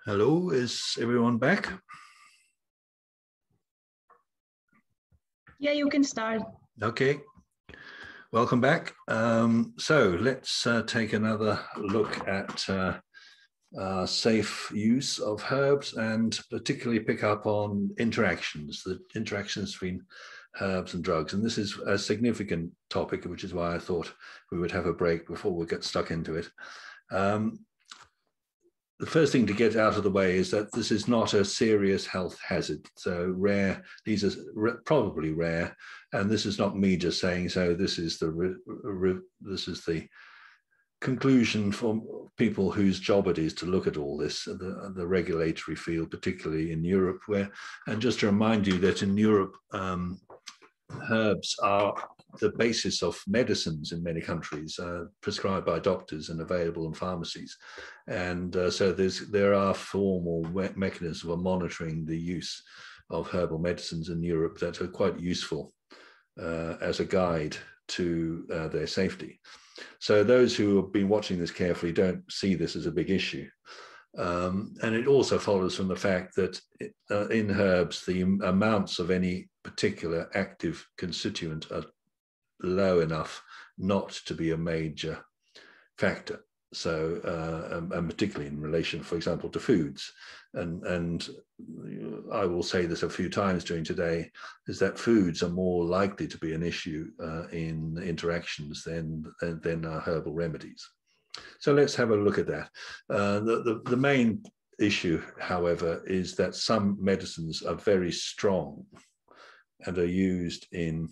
Hello, is everyone back? Yeah, you can start. Okay, welcome back. So let's take another look at safe use of herbs and particularly pick up on interactions, the interactions between herbs and drugs. And this is a significant topic, which is why I thought we would have a break before we get stuck into it. The first thing to get out of the way is that this is not a serious health hazard. So rare, these are probably rare, and this is not me just saying so. This is the conclusion from people whose job it is to look at all this, the regulatory field, particularly in Europe, and just to remind you that in Europe, herbs are the basis of medicines in many countries, prescribed by doctors and available in pharmacies. And so there are formal mechanisms for monitoring the use of herbal medicines in Europe that are quite useful as a guide to their safety. So those who have been watching this carefully don't see this as a big issue. And it also follows from the fact that in herbs, the amounts of any particular active constituent are low enough not to be a major factor. So, and particularly in relation, for example, to foods. And I will say this a few times during today, is that foods are more likely to be an issue in interactions than herbal remedies. So let's have a look at that. The main issue, however, is that some medicines are very strong and are used in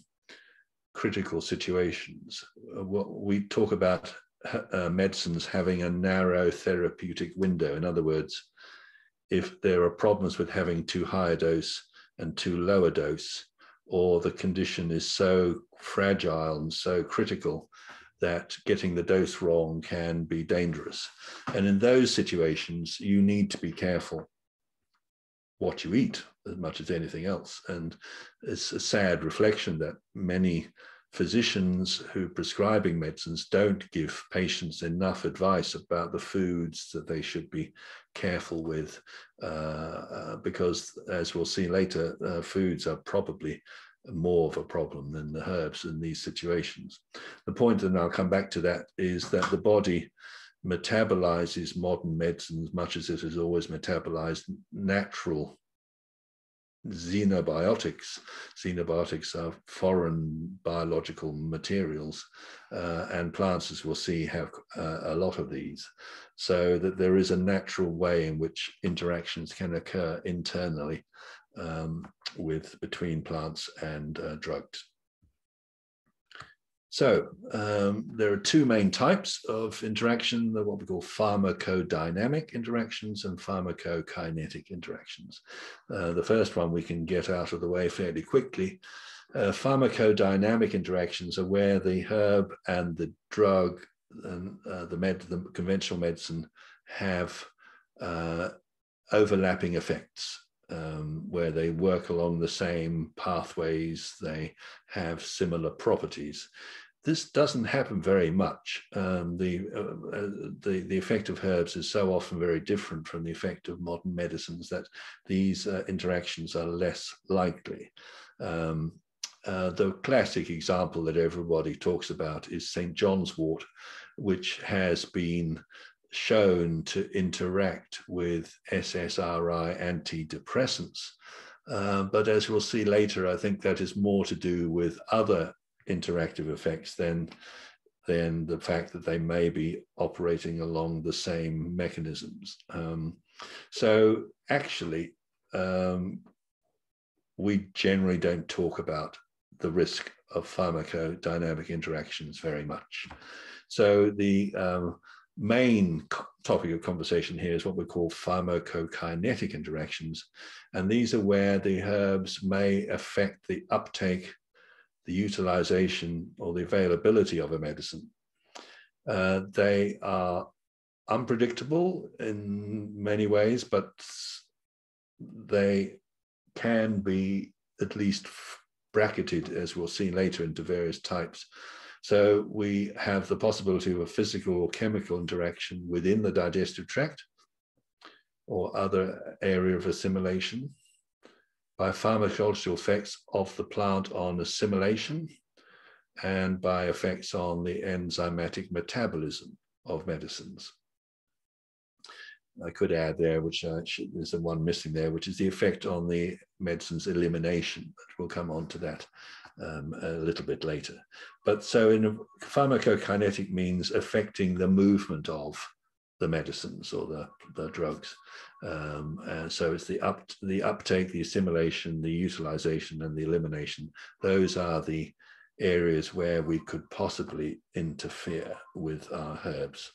critical situations. We talk about medicines having a narrow therapeutic window. In other words, if there are problems with having too high a dose and too low a dose, or the condition is so fragile and so critical that getting the dose wrong can be dangerous. And in those situations, you need to be careful what you eat as much as anything else. And it's a sad reflection that many physicians who are prescribing medicines don't give patients enough advice about the foods that they should be careful with, because as we'll see later, foods are probably more of a problem than the herbs in these situations. The point, and I'll come back to that, is that the body metabolizes modern medicines much as it has always metabolized natural xenobiotics. Xenobiotics are foreign biological materials, and plants, as we'll see, have a lot of these. So that there is a natural way in which interactions can occur internally between plants and drugs. So there are two main types of interaction, what we call pharmacodynamic interactions and pharmacokinetic interactions. The first one we can get out of the way fairly quickly. Pharmacodynamic interactions are where the herb and the drug and the conventional medicine have overlapping effects. Where they work along the same pathways, they have similar properties. This doesn't happen very much. The effect of herbs is so often very different from the effect of modern medicines that these interactions are less likely. The classic example that everybody talks about is St. John's wort, which has been shown to interact with SSRI antidepressants. But as we'll see later, I think that is more to do with other interactive effects than the fact that they may be operating along the same mechanisms. So actually, we generally don't talk about the risk of pharmacodynamic interactions very much. So the main topic of conversation here is what we call pharmacokinetic interactions. And these are where the herbs may affect the uptake, the utilization, or the availability of a medicine. They are unpredictable in many ways, but they can be at least bracketed, as we'll see later, into various types. So we have the possibility of a physical or chemical interaction within the digestive tract. or other area of assimilation, by pharmacological effects of the plant on assimilation, and by effects on the enzymatic metabolism of medicines. I could add there, which there's the one missing there, which is the effect on the medicine's elimination, but we'll come on to that a little bit later. But so in pharmacokinetic means affecting the movement of the medicines or the drugs. And so it's the uptake, the assimilation, the utilization, and the elimination. Those are the areas where we could possibly interfere with our herbs.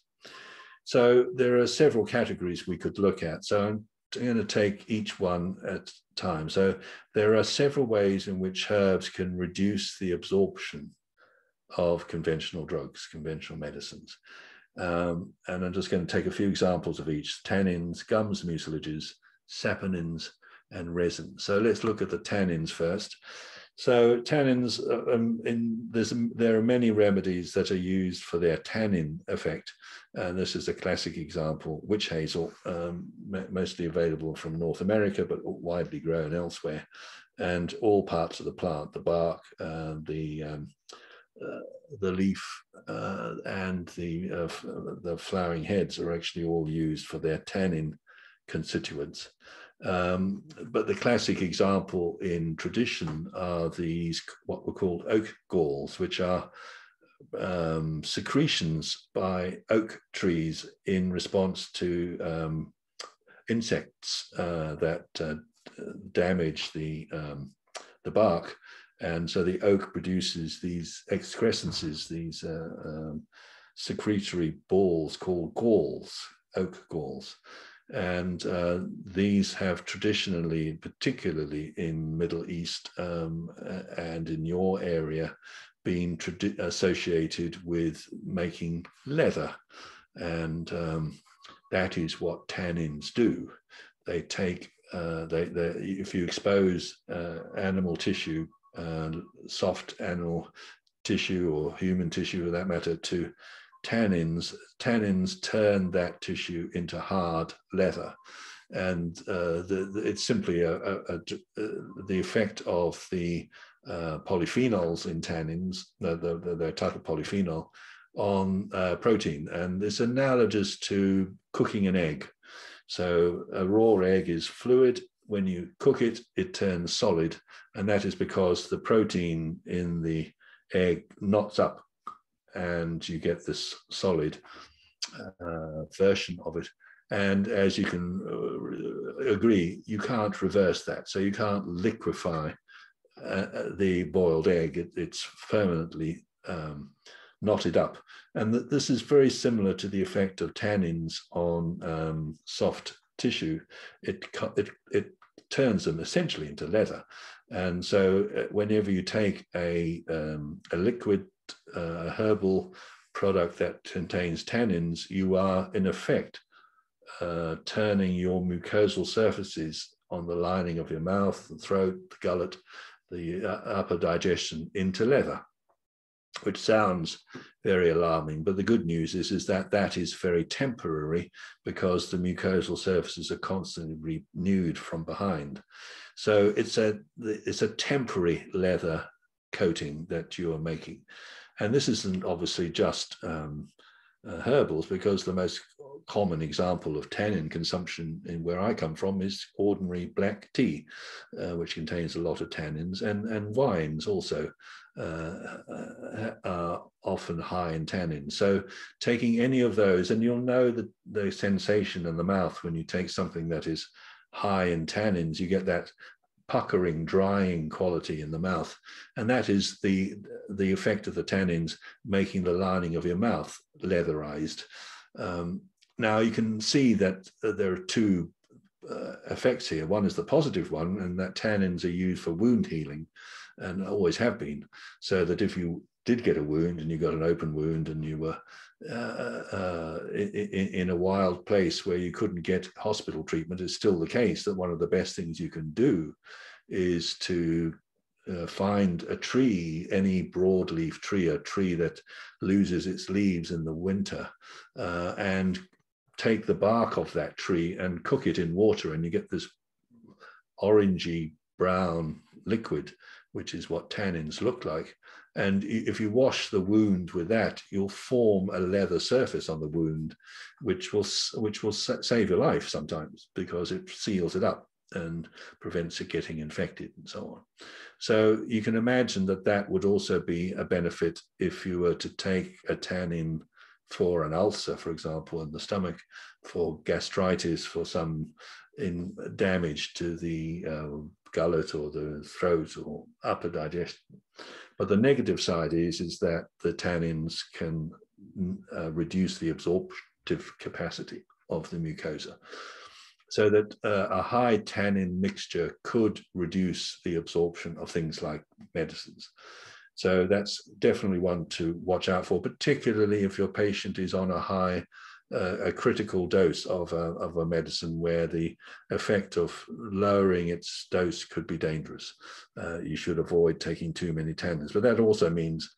So there are several categories we could look at. So I'm going to take each one at a time. So there are several ways in which herbs can reduce the absorption of conventional drugs, conventional medicines. And I'm just going to take a few examples of each: tannins, gums, mucilages, saponins, and resin. So let's look at the tannins first. So tannins, there are many remedies that are used for their tannin effect. And this is a classic example: witch hazel, mostly available from North America, but widely grown elsewhere. And all parts of the plant, the bark, the leaf, and the flowering heads are actually all used for their tannin constituents. But the classic example in tradition are these, what were called oak galls, which are secretions by oak trees in response to insects that damage the bark. And so the oak produces these excrescences, these secretory balls called galls, oak galls. And these have traditionally, particularly in Middle East and in your area, been associated with making leather. And that is what tannins do. They take, if you expose animal tissue, soft animal tissue or human tissue for that matter, to tannins turn that tissue into hard leather. And it's simply the effect of the polyphenols in tannins, the type of polyphenol, on protein. And it's analogous to cooking an egg. So a raw egg is fluid. When you cook it, it turns solid. And that is because the protein in the egg knots up and you get this solid version of it. And as you can agree, you can't reverse that. So you can't liquefy the boiled egg. It's permanently knotted up. And this is very similar to the effect of tannins on soft tissue. It turns them essentially into leather. And so whenever you take a liquid herbal product that contains tannins, you are in effect turning your mucosal surfaces on the lining of your mouth, the throat, the gullet, the upper digestion into leather, which sounds very alarming. But the good news is that that is very temporary, because the mucosal surfaces are constantly renewed from behind. So it's a temporary leather coating that you are making. And this isn't obviously just herbals, because the most common example of tannin consumption in where I come from is ordinary black tea, which contains a lot of tannins, and wines also are often high in tannins. So taking any of those, and you'll know the sensation in the mouth when you take something that is high in tannins, you get that puckering, drying quality in the mouth. And that is the effect of the tannins making the lining of your mouth leatherized. Now you can see that there are two effects here. One is the positive one, and that tannins are used for wound healing, and always have been. So that if you did get a wound, and you got an open wound, and you were in a wild place where you couldn't get hospital treatment, it's still the case that one of the best things you can do is to find a tree, any broadleaf tree, a tree that loses its leaves in the winter, and take the bark of that tree and cook it in water, and you get this orangey brown liquid, which is what tannins look like. And if you wash the wound with that, you'll form a leather surface on the wound, which will save your life sometimes, because it seals it up and prevents it getting infected and so on. So you can imagine that that would also be a benefit if you were to take a tannin for an ulcer, for example, in the stomach, for gastritis, for some damage to the gullet or the throat or upper digestion. But the negative side is that the tannins can reduce the absorptive capacity of the mucosa, so that a high tannin mixture could reduce the absorption of things like medicines. So that's definitely one to watch out for, particularly if your patient is on a critical dose of a medicine where the effect of lowering its dose could be dangerous. You should avoid taking too many tannins. But that also means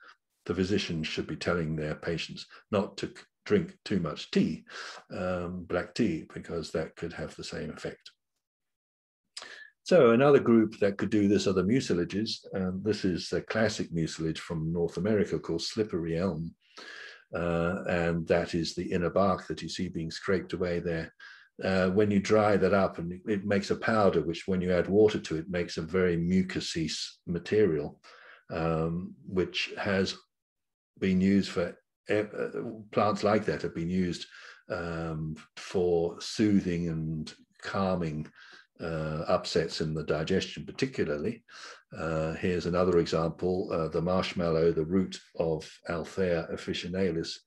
the physician should be telling their patients not to drink too much tea, black tea, because that could have the same effect. So another group that could do this are the mucilages. This is a classic mucilage from North America called slippery elm. And that is the inner bark that you see being scraped away there. When you dry that up, and it makes a powder, which when you add water to it, makes a very mucousy material, which has been used for, plants like that have been used for soothing and calming upsets in the digestion particularly. Here's another example. The marshmallow, the root of Althea officinalis,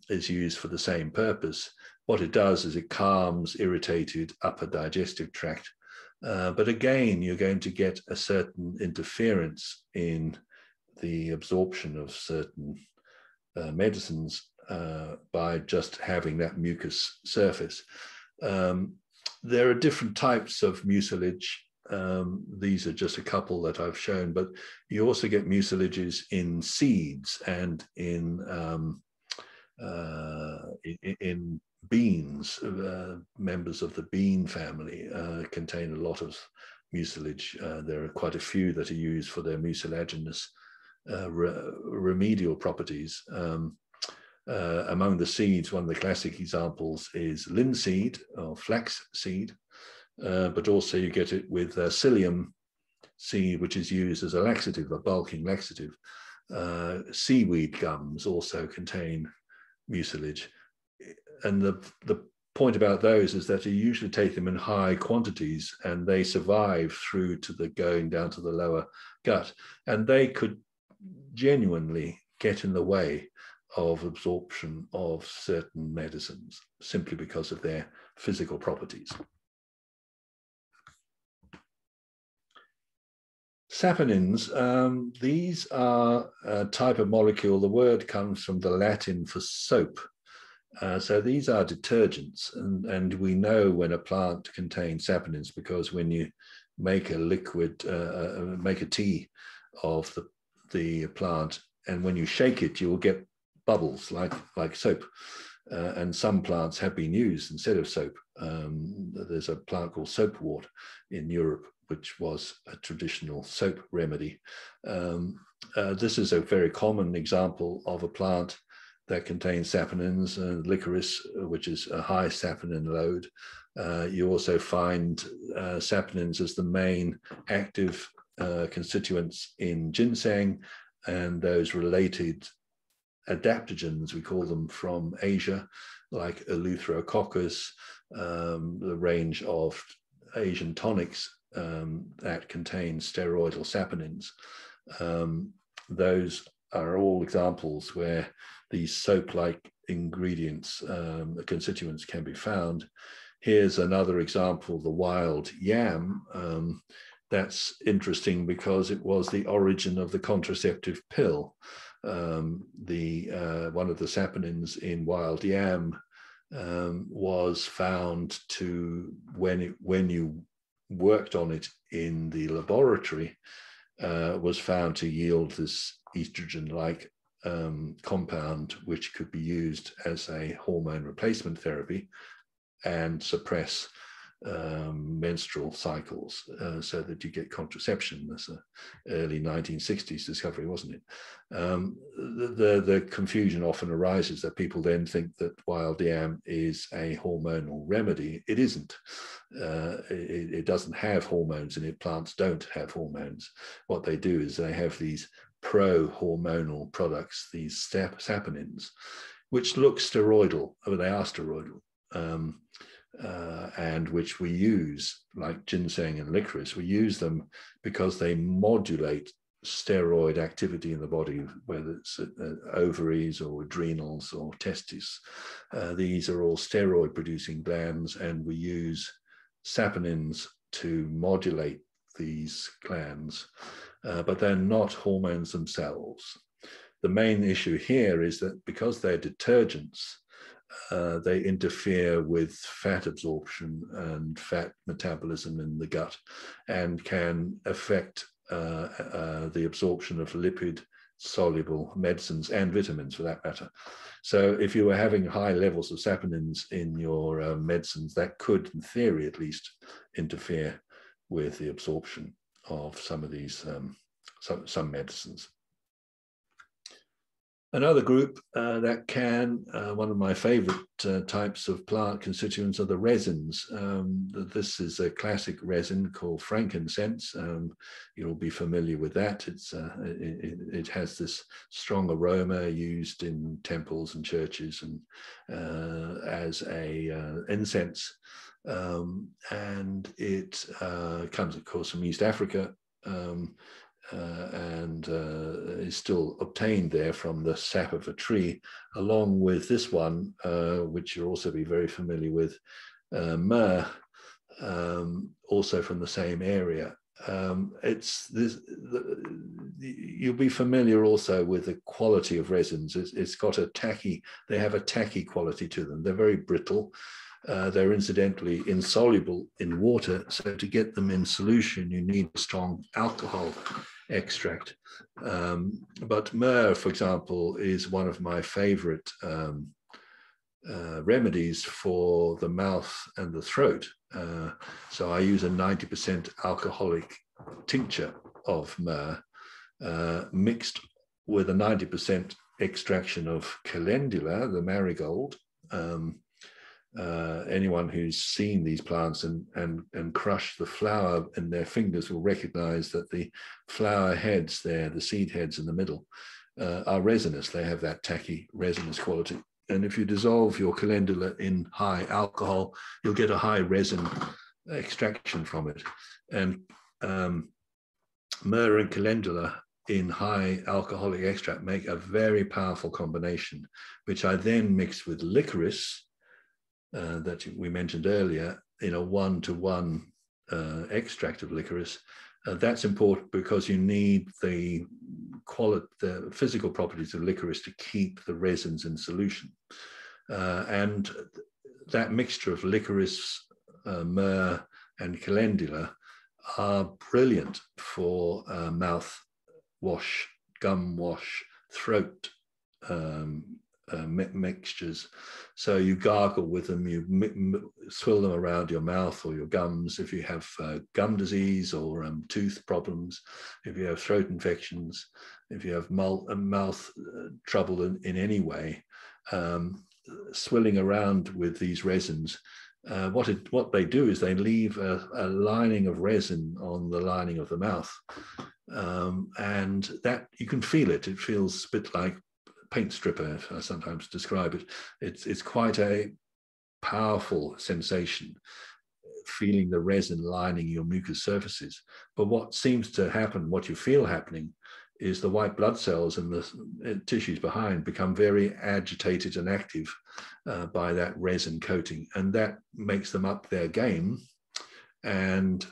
is used for the same purpose. What it does is it calms irritated upper digestive tract. But again, you're going to get a certain interference in the absorption of certain medicines by just having that mucus surface. There are different types of mucilage. These are just a couple that I've shown, but you also get mucilages in seeds and in beans. Members of the bean family contain a lot of mucilage. There are quite a few that are used for their mucilaginous remedial properties. Among the seeds, one of the classic examples is linseed or flax seed, but also you get it with psyllium seed, which is used as a laxative, a bulking laxative. Seaweed gums also contain mucilage. And the point about those is that you usually take them in high quantities and they survive through to the going down to the lower gut. And they could genuinely get in the way of absorption of certain medicines simply because of their physical properties. Saponins, these are a type of molecule. The word comes from the Latin for soap. So these are detergents, and we know when a plant contains saponins because when you make a liquid, make a tea of the plant, and when you shake it, you will get bubbles like soap. And some plants have been used instead of soap. There's a plant called soapwort in Europe, which was a traditional soap remedy. This is a very common example of a plant that contains saponins, licorice, which is a high saponin load. You also find saponins as the main active constituents in ginseng and those related adaptogens, we call them, from Asia, like Eleutherococcus, the range of Asian tonics that contain steroidal saponins. Those are all examples where these soap-like ingredients, constituents can be found. Here's another example, the wild yam. That's interesting because it was the origin of the contraceptive pill. One of the saponins in wild yam was found to, when you worked on it in the laboratory, was found to yield this estrogen-like compound which could be used as a hormone replacement therapy and suppress menstrual cycles so that you get contraception. That's an early 1960s discovery, wasn't it? The confusion often arises that people then think that wild yam is a hormonal remedy. It isn't. It doesn't have hormones in it. Plants don't have hormones. What they do is they have these pro-hormonal products, these saponins, which look steroidal, but they are steroidal. And which we use, like ginseng and licorice, we use them because they modulate steroid activity in the body, whether it's ovaries or adrenals or testes. These are all steroid producing glands, and we use saponins to modulate these glands, but they're not hormones themselves. The main issue here is that because they're detergents, they interfere with fat absorption and fat metabolism in the gut, and can affect the absorption of lipid-soluble medicines and vitamins, for that matter. So if you were having high levels of saponins in your medicines, that could, in theory at least, interfere with the absorption of some of these, some medicines. Another group that can, one of my favorite types of plant constituents are the resins. This is a classic resin called frankincense. You'll be familiar with that. It has this strong aroma used in temples and churches and as a incense. And it comes, of course, from East Africa. And is still obtained there from the sap of a tree, along with this one, which you'll also be very familiar with, myrrh, also from the same area. You'll be familiar also with the quality of resins. It's got a tacky, they have a tacky quality to them. They're very brittle. They're incidentally insoluble in water, so to get them in solution, you need a strong alcohol extract. But myrrh, for example, is one of my favorite remedies for the mouth and the throat. So I use a 90% alcoholic tincture of myrrh mixed with a 90% extraction of calendula, the marigold. Anyone who's seen these plants and crushed the flower in their fingers will recognize that the flower heads there, the seed heads in the middle, are resinous. They have that tacky resinous quality. And if you dissolve your calendula in high alcohol, you'll get a high resin extraction from it. And myrrh and calendula in high alcoholic extract make a very powerful combination, which I then mix with licorice, that we mentioned earlier, in a 1-to-1 extract of licorice. That's important because you need the physical properties of licorice to keep the resins in solution. And that mixture of licorice, myrrh, and calendula are brilliant for mouth wash, gum wash, throat mixtures. So you gargle with them, you swill them around your mouth or your gums if you have gum disease or tooth problems, if you have throat infections, if you have mouth trouble in any way. Swilling around with these resins, what they do is they leave a lining of resin on the lining of the mouth, and that you can feel it. It feels a bit like paint stripper, I sometimes describe it. It's quite a powerful sensation, feeling the resin lining your mucous surfaces. But what seems to happen, what you feel happening, is the white blood cells and the tissues behind become very agitated and active by that resin coating, and that makes them up their game and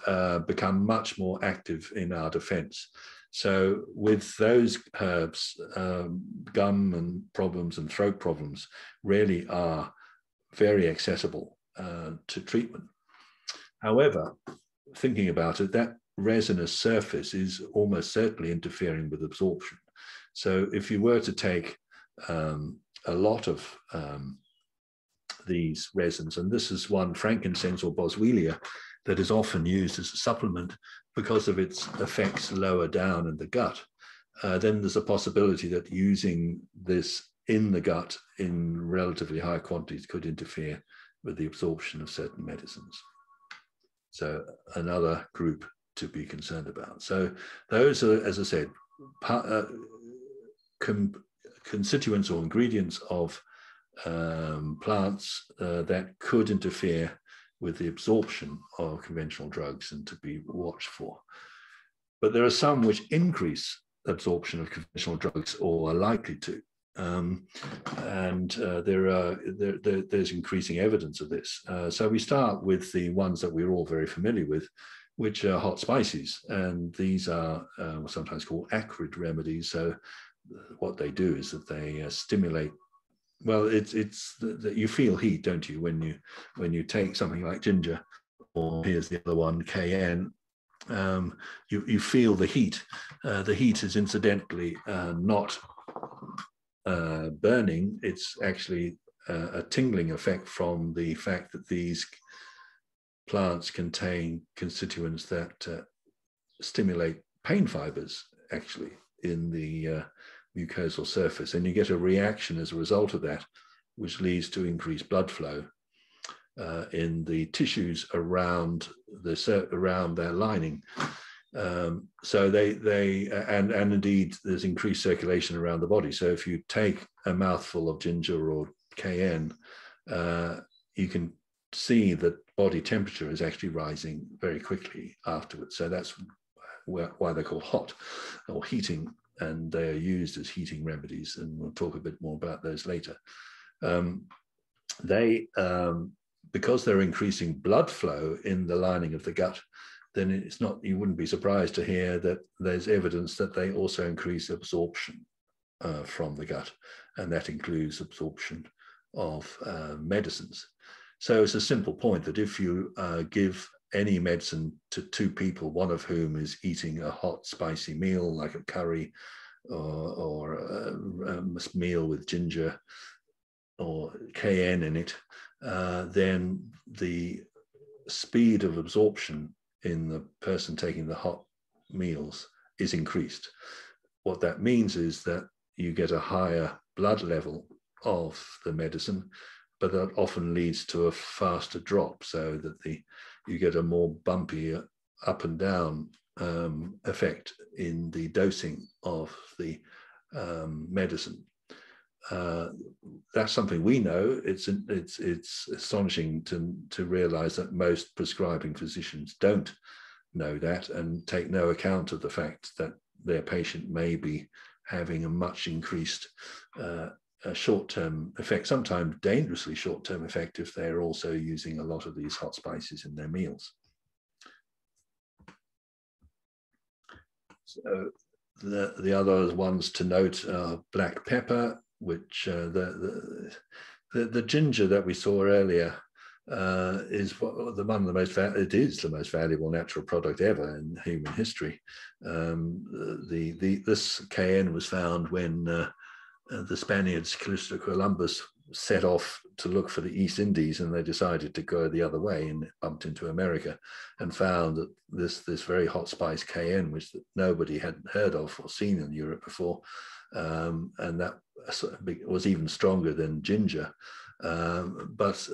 become much more active in our defense. So with those herbs, gum and problems and throat problems really are very accessible to treatment. However, thinking about it, that resinous surface is almost certainly interfering with absorption. So if you were to take a lot of these resins, and this is one, frankincense or boswellia, that is often used as a supplement because of its effects lower down in the gut, then there's a possibility that using this in the gut in relatively high quantities could interfere with the absorption of certain medicines. So another group to be concerned about. So those are, as I said, constituents or ingredients of plants that could interfere with the absorption of conventional drugs and to be watched for. But there are some which increase absorption of conventional drugs or are likely to. There's increasing evidence of this. So we start with the ones that we're all very familiar with, which are hot spices. And these are sometimes called acrid remedies. So what they do is that they stimulate. Well, it's that you feel heat, don't you, when you take something like ginger, or here's the other one, cayenne. You feel the heat. The heat is incidentally not burning. It's actually a tingling effect from the fact that these plants contain constituents that stimulate pain fibers, actually, in the mucosal surface, and you get a reaction as a result of that, which leads to increased blood flow in the tissues around their lining. So and indeed there's increased circulation around the body. So if you take a mouthful of ginger or cayenne, you can see that body temperature is actually rising very quickly afterwards. So that's why they're called hot or heating, and they are used as heating remedies, and we'll talk a bit more about those later. Because they're increasing blood flow in the lining of the gut, then it's not, you wouldn't be surprised to hear that there's evidence that they also increase absorption from the gut, and that includes absorption of medicines. So it's a simple point that if you give any medicine to two people, one of whom is eating a hot, spicy meal like a curry or a meal with ginger or cayenne in it, then the speed of absorption in the person taking the hot meals is increased. What that means is that you get a higher blood level of the medicine, but that often leads to a faster drop, so that you get a more bumpy up and down effect in the dosing of the medicine. That's something we know. It's astonishing to realize that most prescribing physicians don't know that and take no account of the fact that their patient may be having a much increased short-term effect, sometimes dangerously short-term effect, if they're also using a lot of these hot spices in their meals. So the other ones to note are black pepper, which the ginger that we saw earlier is the most valuable natural product ever in human history. This cayenne was found when the Spaniards, Christopher Columbus, set off to look for the East Indies, and they decided to go the other way and bumped into America and found that this very hot spice cayenne, which nobody had heard of or seen in Europe before, and that was even stronger than ginger. But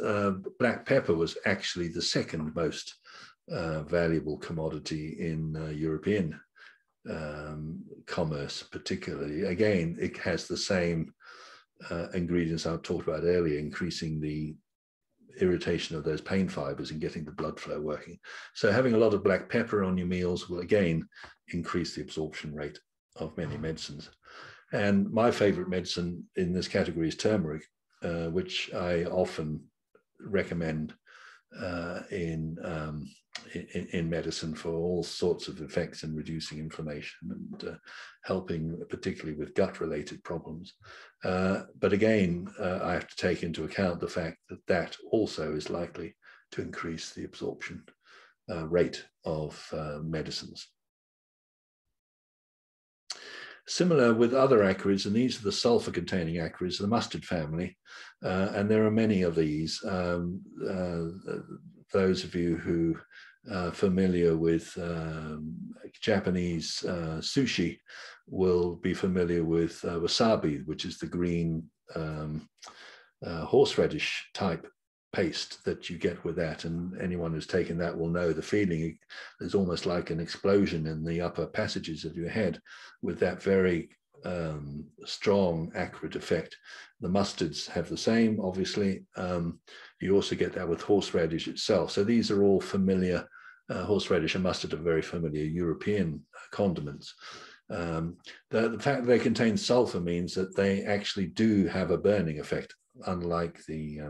black pepper was actually the second most valuable commodity in European commerce, particularly. Again, it has the same ingredients I talked about earlier, increasing the irritation of those pain fibers and getting the blood flow working. So having a lot of black pepper on your meals will again increase the absorption rate of many medicines. And my favorite medicine in this category is turmeric, which I often recommend in medicine for all sorts of effects in reducing inflammation and helping particularly with gut-related problems. But again, I have to take into account the fact that that also is likely to increase the absorption rate of medicines. Similar with other acarids, and these are the sulfur-containing acarids, the mustard family, and there are many of these. Those of you who are familiar with Japanese sushi will be familiar with wasabi, which is the green horseradish type paste that you get with that, and anyone who's taken that will know the feeling. There's almost like an explosion in the upper passages of your head with that very strong acrid effect. The mustards have the same, obviously. You also get that with horseradish itself. So these are all familiar. Horseradish and mustard are very familiar European condiments. The fact that they contain sulfur means that they actually do have a burning effect, unlike these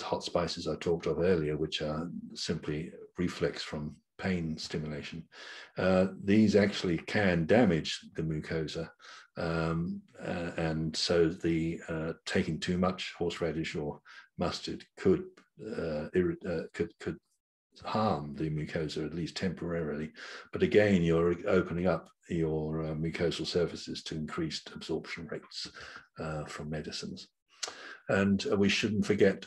hot spices I talked of earlier, which are simply reflex from pain stimulation. These actually can damage the mucosa, and so the taking too much horseradish or mustard could harm the mucosa, at least temporarily. But again, you're opening up your mucosal surfaces to increased absorption rates from medicines. And we shouldn't forget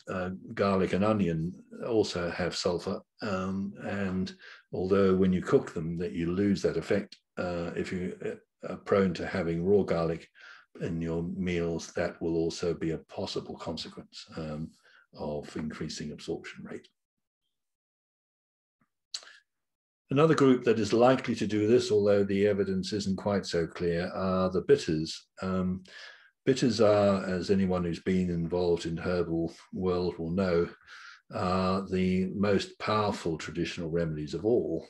garlic and onion also have sulfur. And although when you cook them that you lose that effect, if you are prone to having raw garlic in your meals, that will also be a possible consequence of increasing absorption rate. Another group that is likely to do this, although the evidence isn't quite so clear, are the bitters. Bitters are, as anyone who's been involved in herbal world will know, are the most powerful traditional remedies of all,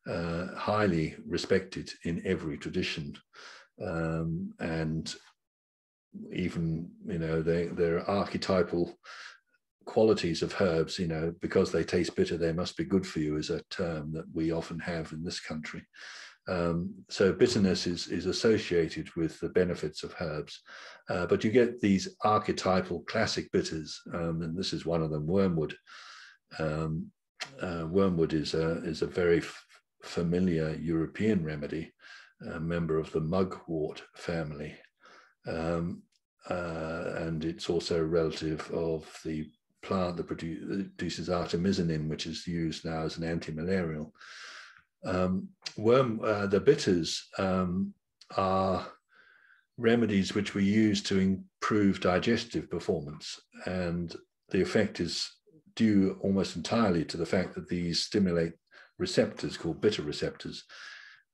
highly respected in every tradition. And even, there are archetypal qualities of herbs, because they taste bitter, they must be good for you, is a term that we often have in this country. So bitterness is associated with the benefits of herbs, but you get these archetypal classic bitters, and this is one of them, wormwood. Wormwood is a very familiar European remedy, a member of the mugwort family, and it's also a relative of the plant that produces artemisinin, which is used now as an anti-malarial. The bitters are remedies which we use to improve digestive performance, and the effect is due almost entirely to the fact that these stimulate receptors called bitter receptors.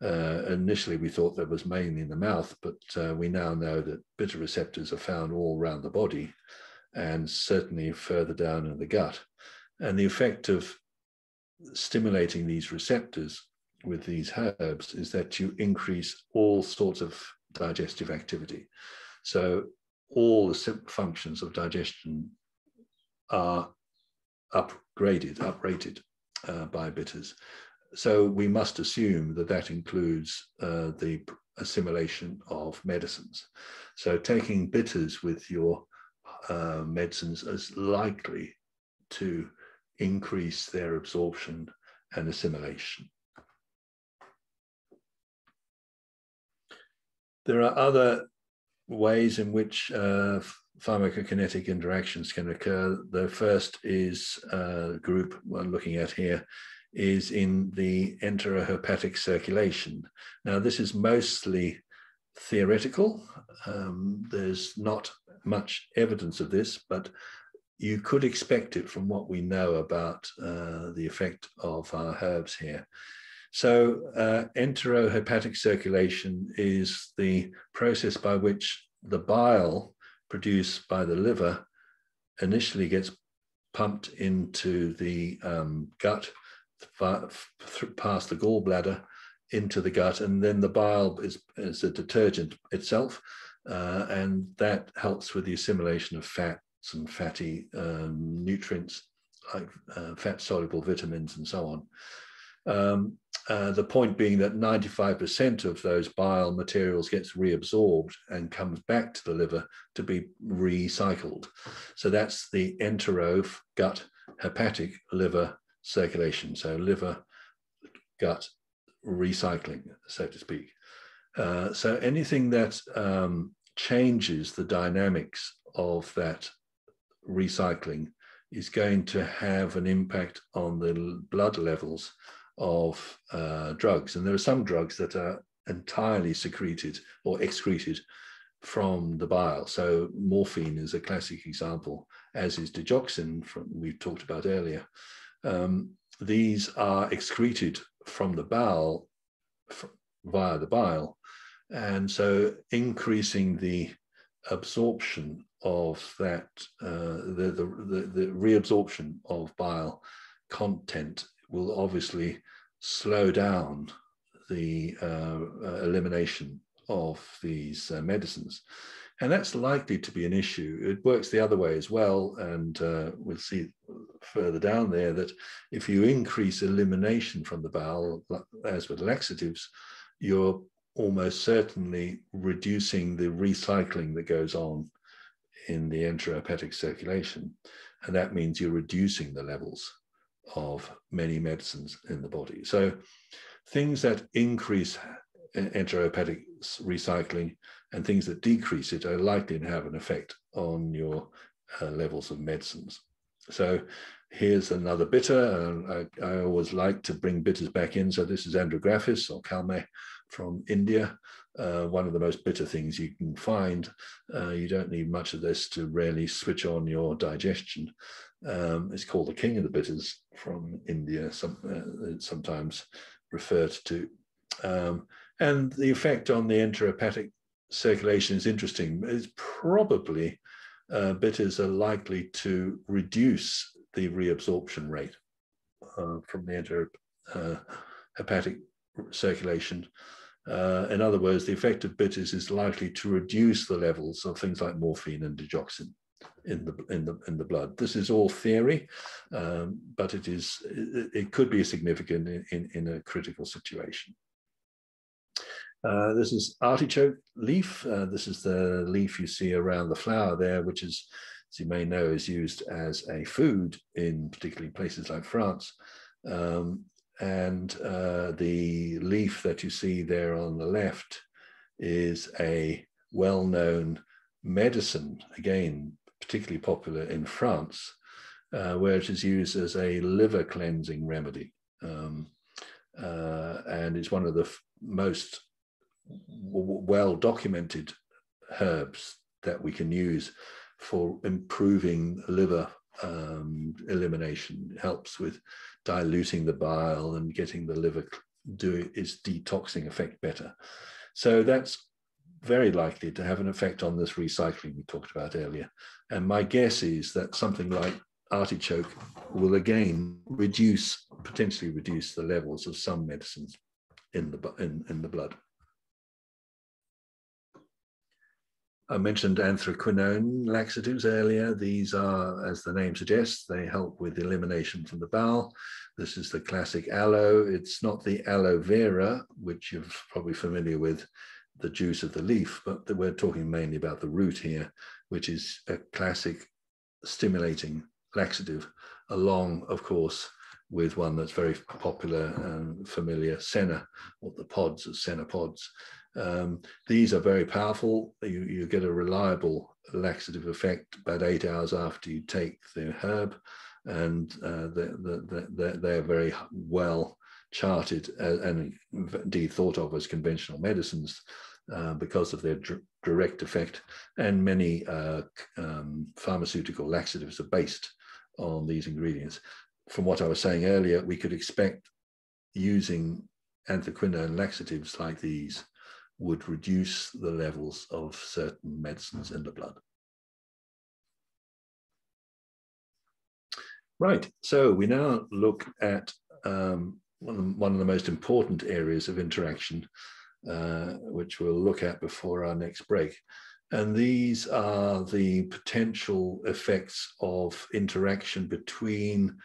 Initially we thought that was mainly in the mouth, but we now know that bitter receptors are found all around the body and certainly further down in the gut. And the effect of stimulating these receptors with these herbs is that you increase all sorts of digestive activity. So all the functions of digestion are uprated by bitters. So we must assume that that includes the assimilation of medicines. So taking bitters with your medicines is likely to increase their absorption and assimilation. There are other ways in which pharmacokinetic interactions can occur. The first is group we're looking at here is in the enterohepatic circulation. Now, this is mostly theoretical. There's not much evidence of this, but you could expect it from what we know about the effect of our herbs here. So enterohepatic circulation is the process by which the bile produced by the liver initially gets pumped into the gut, past the gallbladder, into the gut, and then the bile is a detergent itself, and that helps with the assimilation of fats and fatty nutrients like fat-soluble vitamins and so on. The point being that 95% of those bile materials gets reabsorbed and comes back to the liver to be recycled. So that's the entero gut hepatic liver circulation. So liver, gut, recycling, so to speak. So anything that changes the dynamics of that recycling is going to have an impact on the blood levels of drugs. And there are some drugs that are entirely secreted or excreted from the bile. So morphine is a classic example, as is digoxin, we talked about earlier. These are excreted from the bowel via the bile. And so increasing the absorption of that, the reabsorption of bile content will obviously slow down the elimination of these medicines. And that's likely to be an issue. It works the other way as well. And we'll see further down there that if you increase elimination from the bowel, as with laxatives, you're almost certainly reducing the recycling that goes on in the enterohepatic circulation. And that means you're reducing the levels of many medicines in the body. So things that increase enterohepatic recycling and things that decrease it are likely to have an effect on your levels of medicines. So here's another bitter. I always like to bring bitters back in. So this is Andrographis or Kalme from India. One of the most bitter things you can find. You don't need much of this to really switch on your digestion. It's called the king of the bitters from India, sometimes referred to. And the effect on the enterohepatic circulation is interesting. It's probably bitters are likely to reduce the reabsorption rate from the enterohepatic circulation. In other words, the effect of bitters is likely to reduce the levels of things like morphine and digoxin in the blood. This is all theory, but it could be significant in a critical situation. This is artichoke leaf. This is the leaf you see around the flower there, which is, as you may know, is used as a food in particularly places like France. And the leaf that you see there on the left is a well-known medicine, again, particularly popular in France, where it is used as a liver cleansing remedy. And it's one of the most well-documented herbs that we can use for improving liver elimination. It helps with diluting the bile and getting the liver do its detoxing effect better. So that's very likely to have an effect on this recycling we talked about earlier. And my guess is that something like artichoke will again potentially reduce the levels of some medicines in the blood. I mentioned anthraquinone laxatives earlier. These are, as the name suggests, they help with elimination from the bowel. This is the classic aloe. It's not the aloe vera, which you're probably familiar with, the juice of the leaf, but we're talking mainly about the root here, which is a classic stimulating laxative, along, of course, with one that's very popular and familiar, senna, or the pods of senna pods. These are very powerful. You get a reliable laxative effect about 8 hours after you take the herb, and they're very well charted and indeed thought of as conventional medicines because of their direct effect. And many pharmaceutical laxatives are based on these ingredients. From what I was saying earlier, we could expect using anthraquinone laxatives like these would reduce the levels of certain medicines in the blood. Right, so we now look at one of the most important areas of interaction, which we'll look at before our next break. And these are the potential effects of interaction between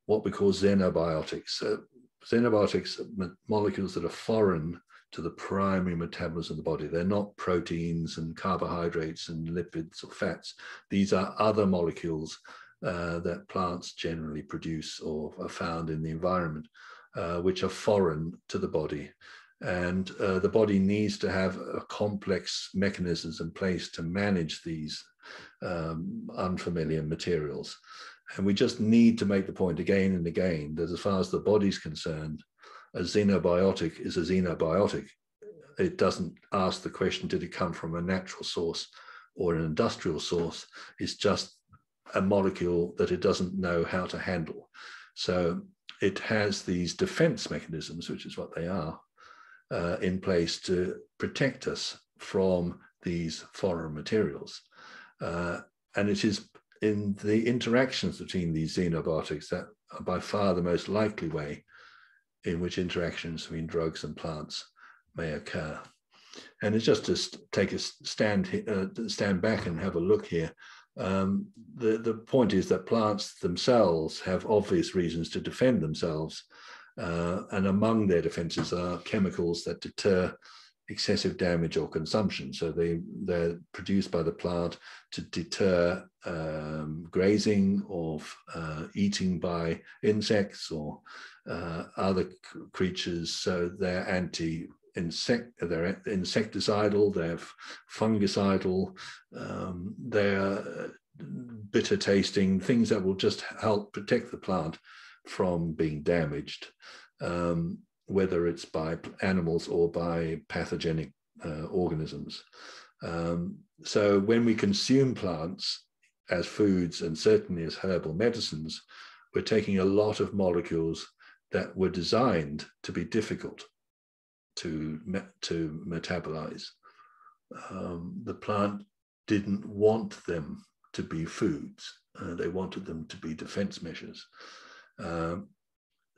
what we call xenobiotics. Xenobiotics are molecules that are foreign to the primary metabolism of the body. They're not proteins and carbohydrates and lipids or fats. These are other molecules that plants generally produce or are found in the environment. which are foreign to the body. And the body needs to have a complex mechanisms in place to manage these unfamiliar materials. And we just need to make the point again and again that as far as the body's concerned, a xenobiotic is a xenobiotic. It doesn't ask the question, did it come from a natural source or an industrial source? It's just a molecule that it doesn't know how to handle. So it has these defense mechanisms, which is what they are, in place to protect us from these foreign materials. And it is in the interactions between these xenobiotics that are by far the most likely way in which interactions between drugs and plants may occur. And it's just to take a stand back and have a look here. The point is that plants themselves have obvious reasons to defend themselves. And among their defenses are chemicals that deter excessive damage or consumption. So they're produced by the plant to deter grazing or eating by insects or other creatures. So they're they're insecticidal, they're fungicidal, they're bitter tasting, things that will just help protect the plant from being damaged, whether it's by animals or by pathogenic organisms. So when we consume plants as foods and certainly as herbal medicines, we're taking a lot of molecules that were designed to be difficult to metabolize. The plant didn't want them to be foods. They wanted them to be defense measures.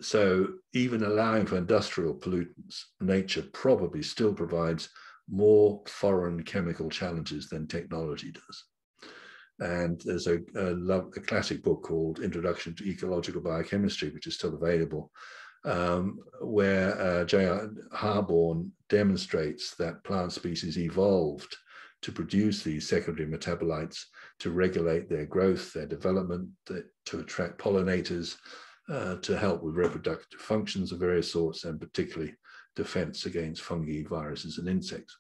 So even allowing for industrial pollutants, nature probably still provides more foreign chemical challenges than technology does. And there's a classic book called Introduction to Ecological Biochemistry, which is still available, where J.R. Harborne demonstrates that plant species evolved to produce these secondary metabolites to regulate their growth, their development, to attract pollinators, to help with reproductive functions of various sorts, and particularly defense against fungi, viruses, and insects.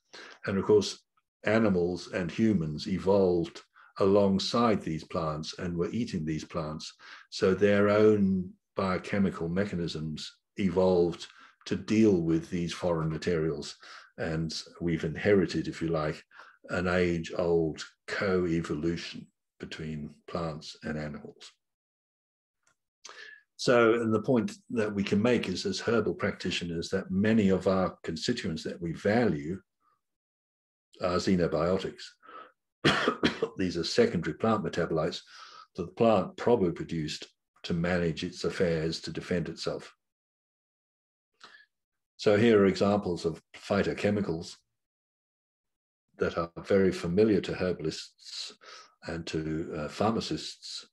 And of course, animals and humans evolved alongside these plants and were eating these plants. So their own biochemical mechanisms evolved to deal with these foreign materials. And we've inherited, if you like, an age-old co-evolution between plants and animals. So, and the point that we can make is, as herbal practitioners, that many of our constituents that we value are xenobiotics. These are secondary plant metabolites that the plant probably produced to manage its affairs, to defend itself. So here are examples of phytochemicals that are very familiar to herbalists and to pharmacists,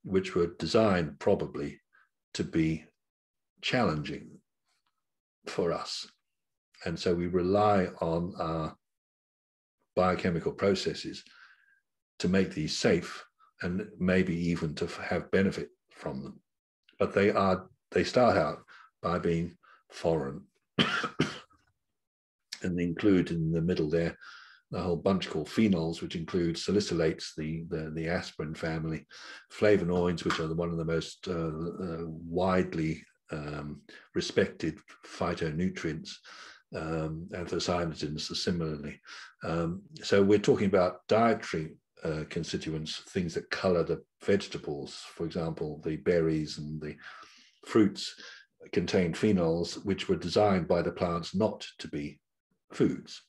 which were designed probably to be challenging for us. And so we rely on our biochemical processes to make these safe and maybe even to have benefit from them. But they start out by being foreign. And they include in the middle there a whole bunch called phenols, which include salicylates, the aspirin family, flavonoids, which are one of the most widely respected phytonutrients, anthocyanidins similarly. So we're talking about dietary constituents, things that color the vegetables. For example, the berries and the fruits contain phenols, which were designed by the plants not to be foods.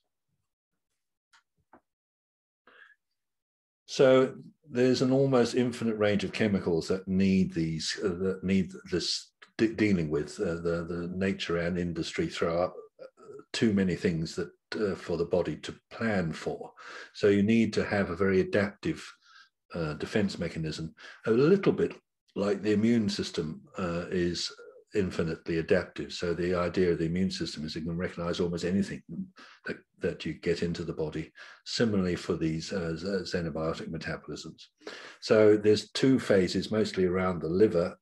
So there's an almost infinite range of chemicals that need these, that need this dealing with. The nature and industry throw up too many things that for the body to plan for. So you need to have a very adaptive defense mechanism, a little bit like the immune system is infinitely adaptive. So the idea of the immune system is it can recognize almost anything that you get into the body. Similarly for these xenobiotic metabolisms. So there's two phases, mostly around the liver.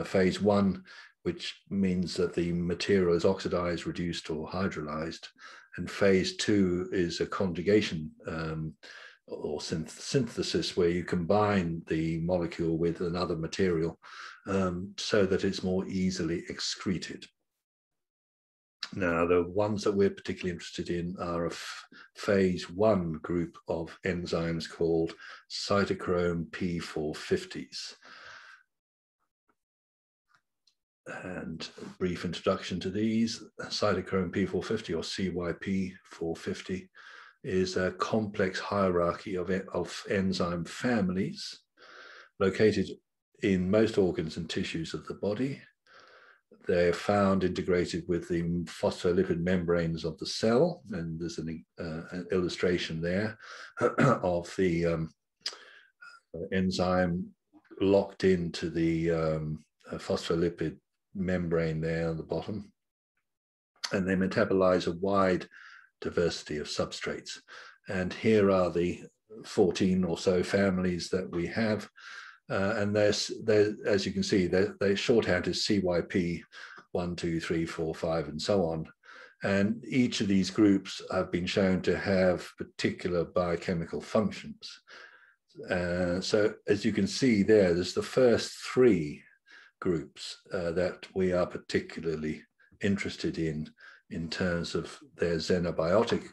Phase one which means that the material is oxidized, reduced, or hydrolyzed. And phase 2 is a conjugation or synthesis, where you combine the molecule with another material so that it's more easily excreted. Now, the ones that we're particularly interested in are a phase 1 group of enzymes called cytochrome P450s. And a brief introduction to these. Cytochrome P450, or CYP450, is a complex hierarchy of enzyme families located in most organs and tissues of the body. They're found integrated with the phospholipid membranes of the cell, and there's an illustration there of the enzyme locked into the phospholipid membrane there on the bottom, and they metabolize a wide diversity of substrates. And here are the 14 or so families that we have. And there's, as you can see, their shorthand is CYP 1, 2, 3, 4, 5, and so on. And each of these groups have been shown to have particular biochemical functions. So as you can see there's the first 3 groups that we are particularly interested in terms of their xenobiotic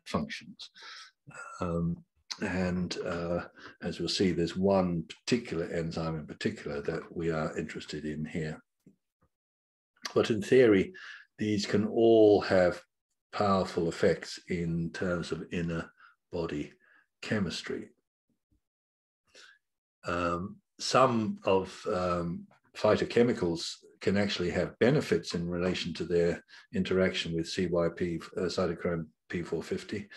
functions. As we'll see, there's one particular enzyme in particular that we are interested in here. But in theory, these can all have powerful effects in terms of inner body chemistry. Some of phytochemicals can actually have benefits in relation to their interaction with cytochrome P450.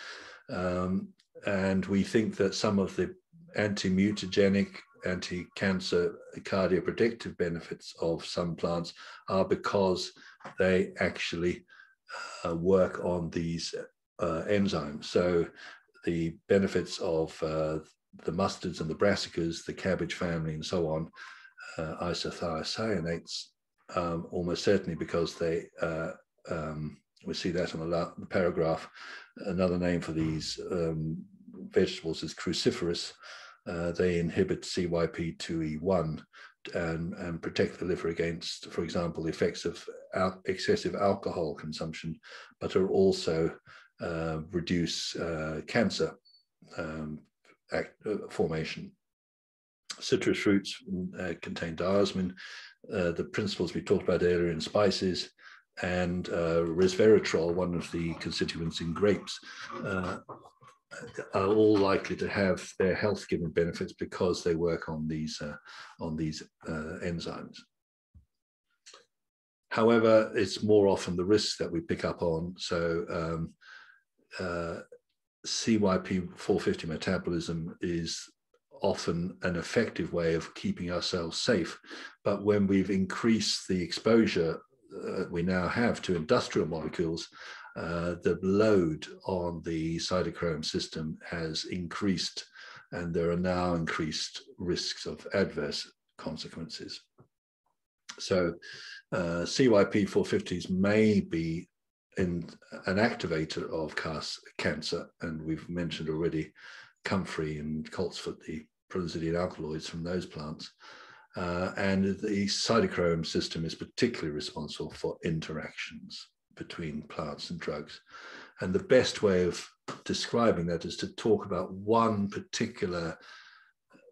And we think that some of the anti-mutagenic, anti-cancer, cardioprotective benefits of some plants are because they actually work on these enzymes. So the benefits of the mustards and the brassicas, the cabbage family, and so on, isothiocyanates, almost certainly because they, we see that on the paragraph. Another name for these vegetables is cruciferous. They inhibit CYP2E1 and protect the liver against, for example, the effects of excessive alcohol consumption, but are also reduce cancer formation. Citrus fruits contain diosmin, the principles we talked about earlier in spices, and resveratrol, one of the constituents in grapes, are all likely to have their health-giving benefits because they work on these enzymes. However, it's more often the risks that we pick up on. So CYP450 metabolism is often an effective way of keeping ourselves safe. But when we've increased the exposure we now have to industrial molecules, the load on the cytochrome system has increased, and there are now increased risks of adverse consequences. So CYP450s may be an activator of cancer, and we've mentioned already comfrey and coltsfoot, the prolixidian alkaloids from those plants. And the cytochrome system is particularly responsible for interactions between plants and drugs. And the best way of describing that is to talk about one particular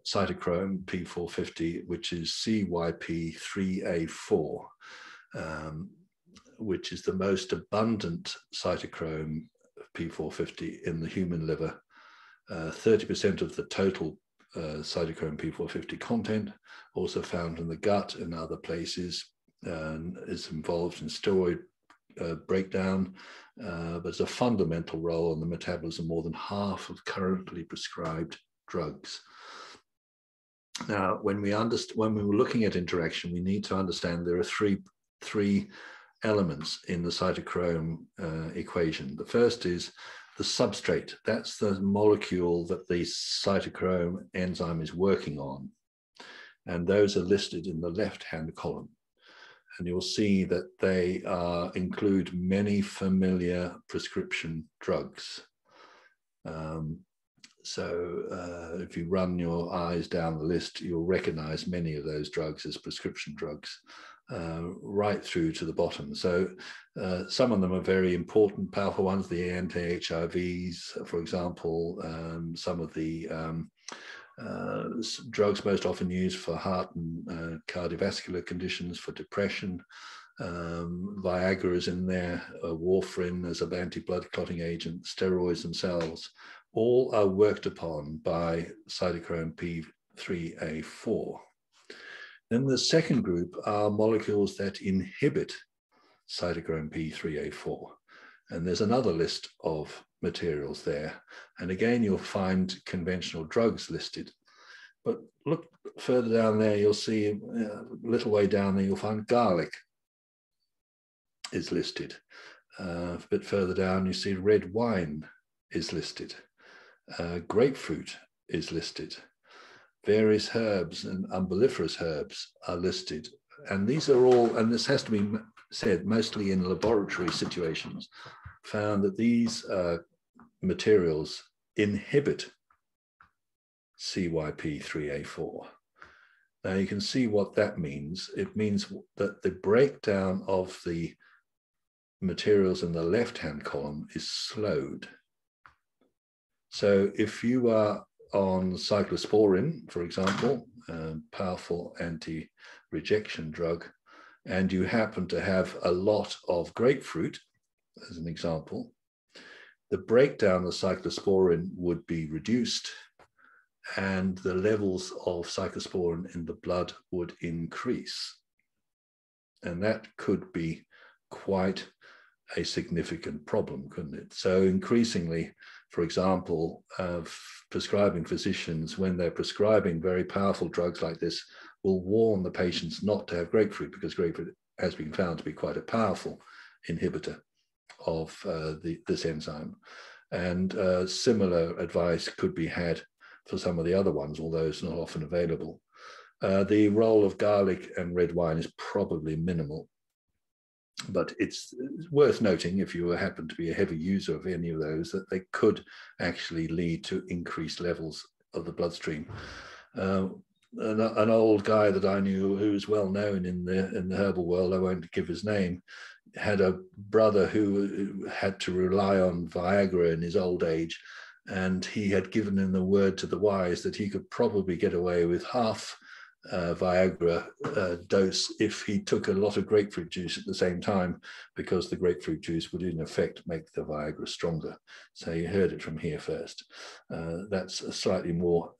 cytochrome P450, which is CYP3A4, which is the most abundant cytochrome P450 in the human liver. 30% of the total cytochrome P450 content, also found in the gut and other places, is involved in steroid breakdown, but it's a fundamental role in the metabolism of more than half of currently prescribed drugs. Now, when we were looking at interaction, we need to understand there are three elements in the cytochrome equation. The first is the substrate. That's the molecule that the cytochrome enzyme is working on. And those are listed in the left-hand column. and you'll see that they include many familiar prescription drugs. So if you run your eyes down the list, you'll recognize many of those drugs as prescription drugs, right through to the bottom. So some of them are very important, powerful ones, the anti-HIVs, for example, some of the drugs most often used for heart and cardiovascular conditions, for depression. Viagra is in there, warfarin as an anti-blood clotting agent, steroids themselves, all are worked upon by cytochrome P3A4. Then the second group are molecules that inhibit cytochrome P3A4. And there's another list of materials there. And again, you'll find conventional drugs listed. But look further down there, you'll see a little way down there, you'll find garlic is listed. A bit further down, you see red wine is listed. Grapefruit is listed. Various herbs and umbelliferous herbs are listed. And these are all, and this has to be said, mostly in laboratory situations, found that these materials inhibit CYP3A4. Now you can see what that means. It means that the breakdown of the materials in the left-hand column is slowed. So if you are on cyclosporin, for example, a powerful anti-rejection drug, and you happen to have a lot of grapefruit, as an example, the breakdown of cyclosporin would be reduced and the levels of cyclosporin in the blood would increase. And that could be quite a significant problem, couldn't it? So increasingly, for example, prescribing physicians, when they're prescribing very powerful drugs like this, will warn the patients not to have grapefruit, because grapefruit has been found to be quite a powerful inhibitor of this enzyme. And similar advice could be had for some of the other ones, although it's not often available. The role of garlic and red wine is probably minimal, but it's worth noting, if you happen to be a heavy user of any of those, that they could actually lead to increased levels of the bloodstream. An old guy that I knew, who was well known in the herbal world, I won't give his name, had a brother who had to rely on Viagra in his old age, and he had given him the word to the wise that he could probably get away with half Viagra dose if he took a lot of grapefruit juice at the same time, because the grapefruit juice would in effect make the Viagra stronger. So you heard it from here first. That's a slightly more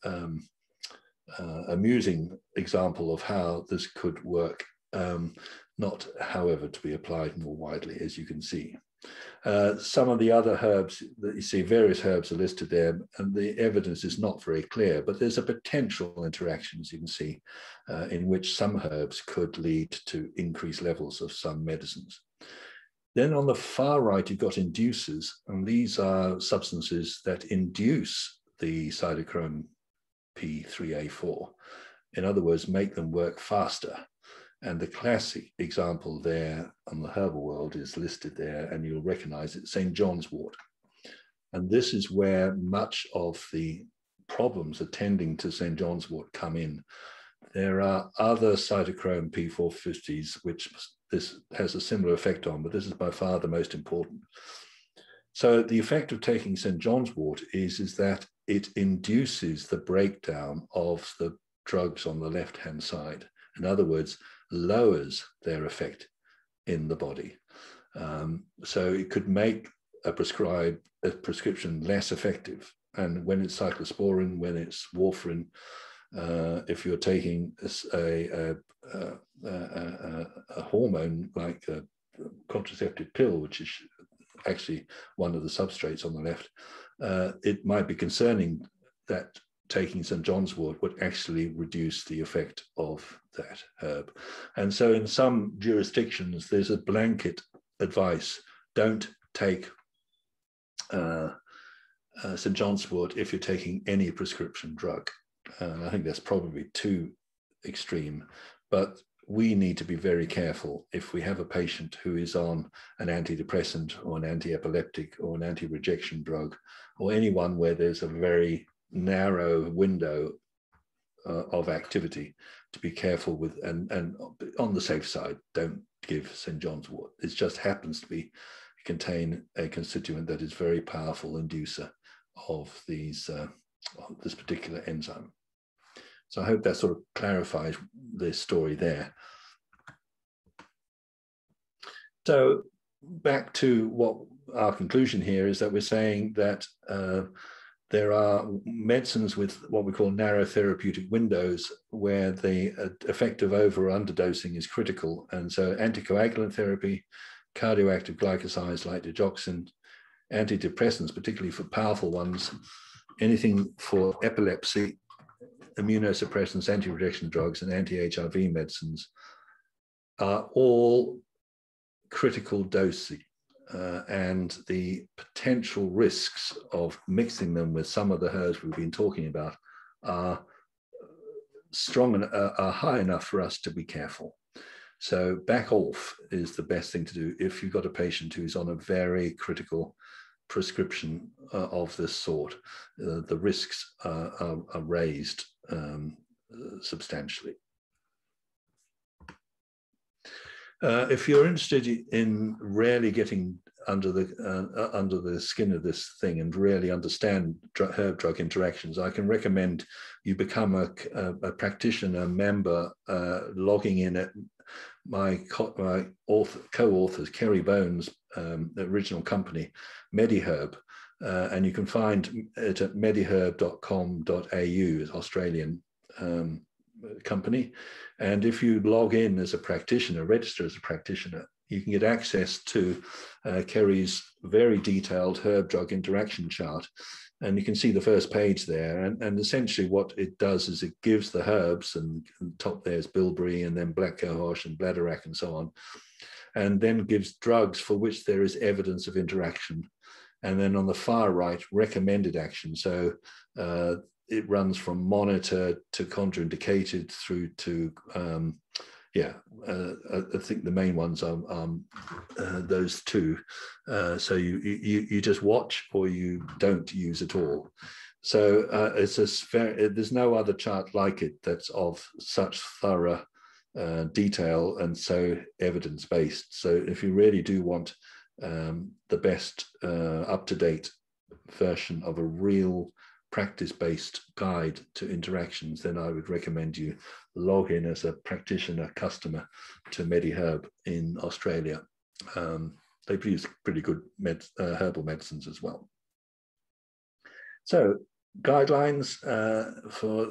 amusing example of how this could work, not however to be applied more widely, as you can see. Some of the other herbs that you see, various herbs are listed there, and the evidence is not very clear, but there's a potential interaction, as you can see, in which some herbs could lead to increased levels of some medicines. Then on the far right, you've got inducers, and these are substances that induce the cytochrome P3A4. In other words, make them work faster. And the classic example there on the herbal world is listed there, and you'll recognize it, St. John's wort. And this is where much of the problems attending to St. John's wort come in. There are other cytochrome P450s, which this has a similar effect on, but this is by far the most important. So the effect of taking St. John's wort is that it induces the breakdown of the drugs on the left-hand side. In other words, lowers their effect in the body. So it could make a prescription less effective. And when it's cyclosporin, when it's warfarin, if you're taking a hormone like a contraceptive pill, which is actually one of the substrates on the left, it might be concerning that taking St. John's wort would actually reduce the effect of that herb. And so in some jurisdictions, there's a blanket advice: don't take St. John's wort if you're taking any prescription drug. And I think that's probably too extreme. But we need to be very careful if we have a patient who is on an antidepressant or an anti-epileptic or an anti-rejection drug, or anyone where there's a very narrow window of activity, to be careful with, and on the safe side, don't give St. John's wort. It just happens to contain a constituent that is very powerful inducer of these this particular enzyme. So I hope that sort of clarifies the story there. So back to what our conclusion here is, that we're saying that there are medicines with what we call narrow therapeutic windows where the effect of over or underdosing is critical. And so anticoagulant therapy, cardioactive glycosides like digoxin, antidepressants, particularly for powerful ones, anything for epilepsy, immunosuppressants, anti-rejection drugs, and anti-HIV medicines are all critical dosing. And the potential risks of mixing them with some of the herbs we've been talking about are strong and are high enough for us to be careful. So back off is the best thing to do if you've got a patient who's on a very critical prescription of this sort. The risks are raised substantially. If you're interested in really getting under the skin of this thing and really understand herb-drug interactions, I can recommend you become a practitioner member, logging in at my co-authors, Kerry Bones' original company, MediHerb, and you can find it at mediherb.com.au, it's Australian company. And if you log in as a practitioner, register as a practitioner, you can get access to Kerry's very detailed herb-drug interaction chart. And you can see the first page there. And essentially what it does is it gives the herbs, and top there's bilberry and then black cohosh and bladderwrack and so on, and then gives drugs for which there is evidence of interaction. And then on the far right, recommended action. So it runs from monitor to contraindicated through to, I think the main ones are those two. So you just watch or you don't use at all. So there's no other chart like it that's of such thorough detail and so evidence-based. So if you really do want the best up-to-date version of a real practice-based guide to interactions, then I would recommend you log in as a practitioner customer to MediHerb in Australia. They produce pretty good herbal medicines as well. So guidelines for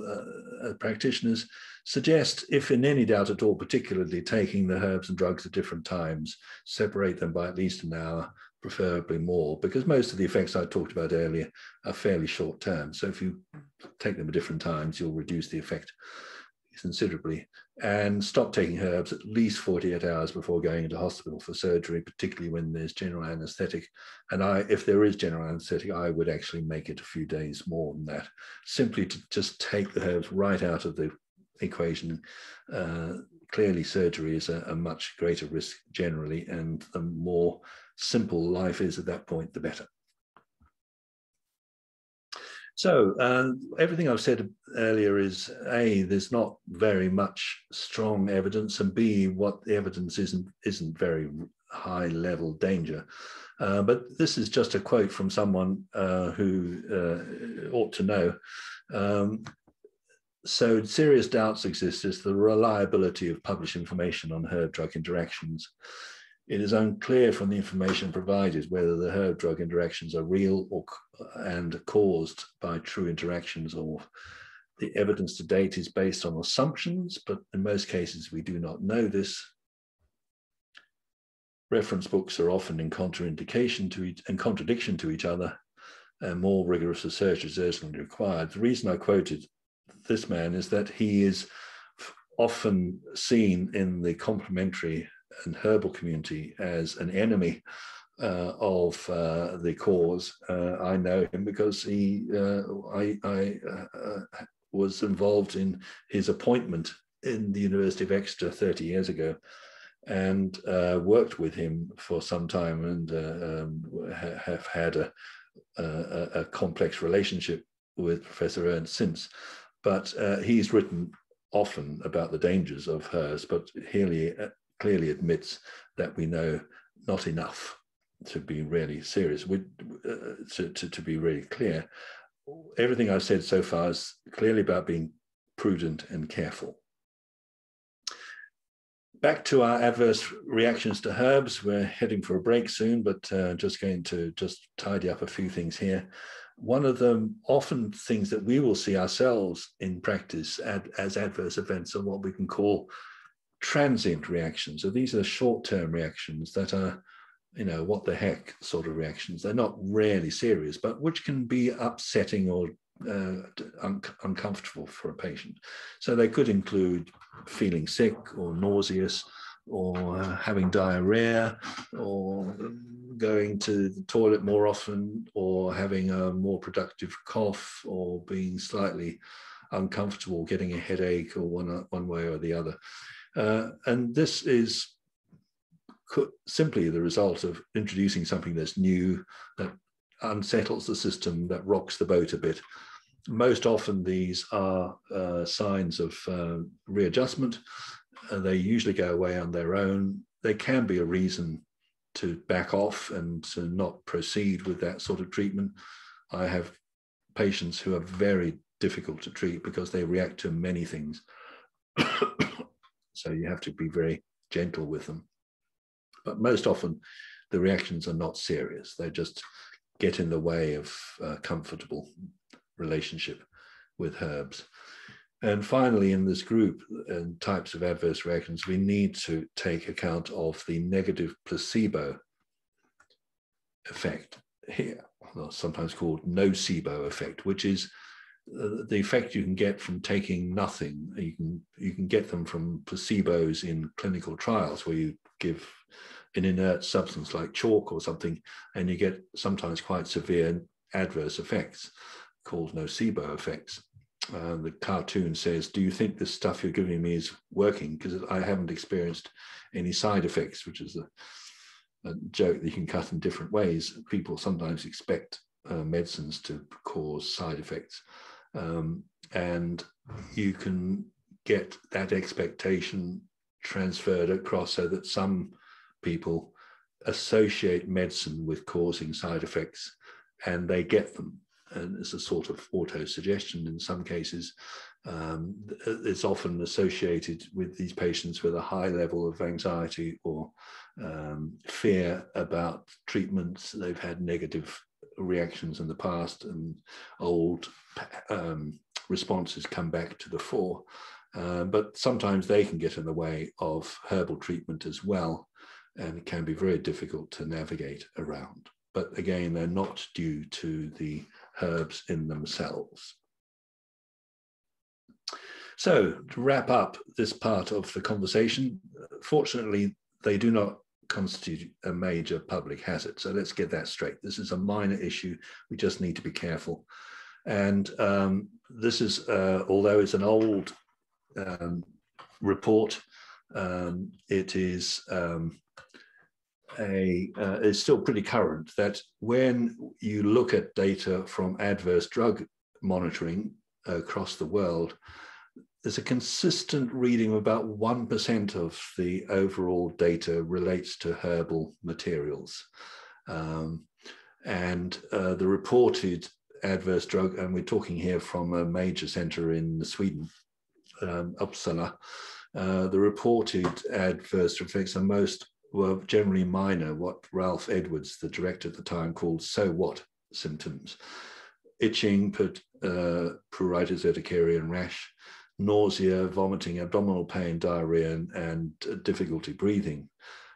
practitioners suggest, if in any doubt at all, particularly taking the herbs and drugs at different times, separate them by at least an hour, preferably more, because most of the effects I talked about earlier are fairly short term. So if you take them at different times, you'll reduce the effect considerably. And stop taking herbs at least 48 hours before going into hospital for surgery, particularly when there's general anesthetic. And if there is general anesthetic, I would actually make it a few days more than that, simply to just take the herbs right out of the equation. Clearly, surgery is a much greater risk generally, and the more simple life is at that point, the better. So everything I've said earlier is A, there's not very much strong evidence, and B, what the evidence isn't very high level danger. But this is just a quote from someone who ought to know. So serious doubts exist as to the reliability of published information on herb-drug interactions. It is unclear from the information provided whether the herb-drug interactions are real and caused by true interactions, or the evidence to date is based on assumptions, but in most cases we do not know this. Reference books are often in contradiction to each other, and more rigorous research is urgently required. The reason I quoted this man is that he is often seen in the complementary and herbal community as an enemy of the cause. I know him because I was involved in his appointment in the University of Exeter 30 years ago, and worked with him for some time, and have had a complex relationship with Professor Ernst since. But he's written often about the dangers of hers, but clearly admits that we know not enough to be really serious. To be really clear, everything I've said so far is clearly about being prudent and careful. Back to our adverse reactions to herbs. We're heading for a break soon, but just going to tidy up a few things here. One of the often things that we will see ourselves in practice as adverse events are what we can call transient reactions. So these are short-term reactions that are, what the heck sort of reactions. They're not really serious, but which can be upsetting or uncomfortable for a patient. So they could include feeling sick or nauseous, or having diarrhea, or going to the toilet more often, or having a more productive cough, or being slightly uncomfortable, getting a headache, or one way or the other. And this is simply the result of introducing something that's new, that unsettles the system, that rocks the boat a bit. Most often these are signs of readjustment. They usually go away on their own. They can be a reason to back off and to not proceed with that sort of treatment. I have patients who are very difficult to treat because they react to many things. So you have to be very gentle with them. But most often the reactions are not serious. They just get in the way of a comfortable relationship with herbs. And finally, in this group and types of adverse reactions, we need to take account of the negative placebo effect here, sometimes called nocebo effect, which is the effect you can get from taking nothing. You can get them from placebos in clinical trials, where you give an inert substance like chalk or something, and you get sometimes quite severe adverse effects called nocebo effects. The cartoon says, do you think this stuff you're giving me is working? Because I haven't experienced any side effects, which is a joke that you can cut in different ways. People sometimes expect medicines to cause side effects. And you can get that expectation transferred across, so that some people associate medicine with causing side effects, and they get them. And it's a sort of auto-suggestion in some cases. It's often associated with these patients with a high level of anxiety or fear about treatments. They've had negative reactions in the past, and old responses come back to the fore. But sometimes they can get in the way of herbal treatment as well, and it can be very difficult to navigate around. But again, they're not due to the herbs in themselves. So to wrap up this part of the conversation, fortunately, they do not constitute a major public hazard. So let's get that straight. This is a minor issue. We just need to be careful. And this is, although it's an old report, it is is still pretty current, that when you look at data from adverse drug monitoring across the world, there's a consistent reading of about 1% of the overall data relates to herbal materials. And the reported adverse drug, and we're talking here from a major center in Sweden, Uppsala, the reported adverse effects were generally minor, what Ralph Edwards, the director at the time, called "so what" symptoms: itching, pruritus, urticaria, and rash, nausea, vomiting, abdominal pain, diarrhea, and difficulty breathing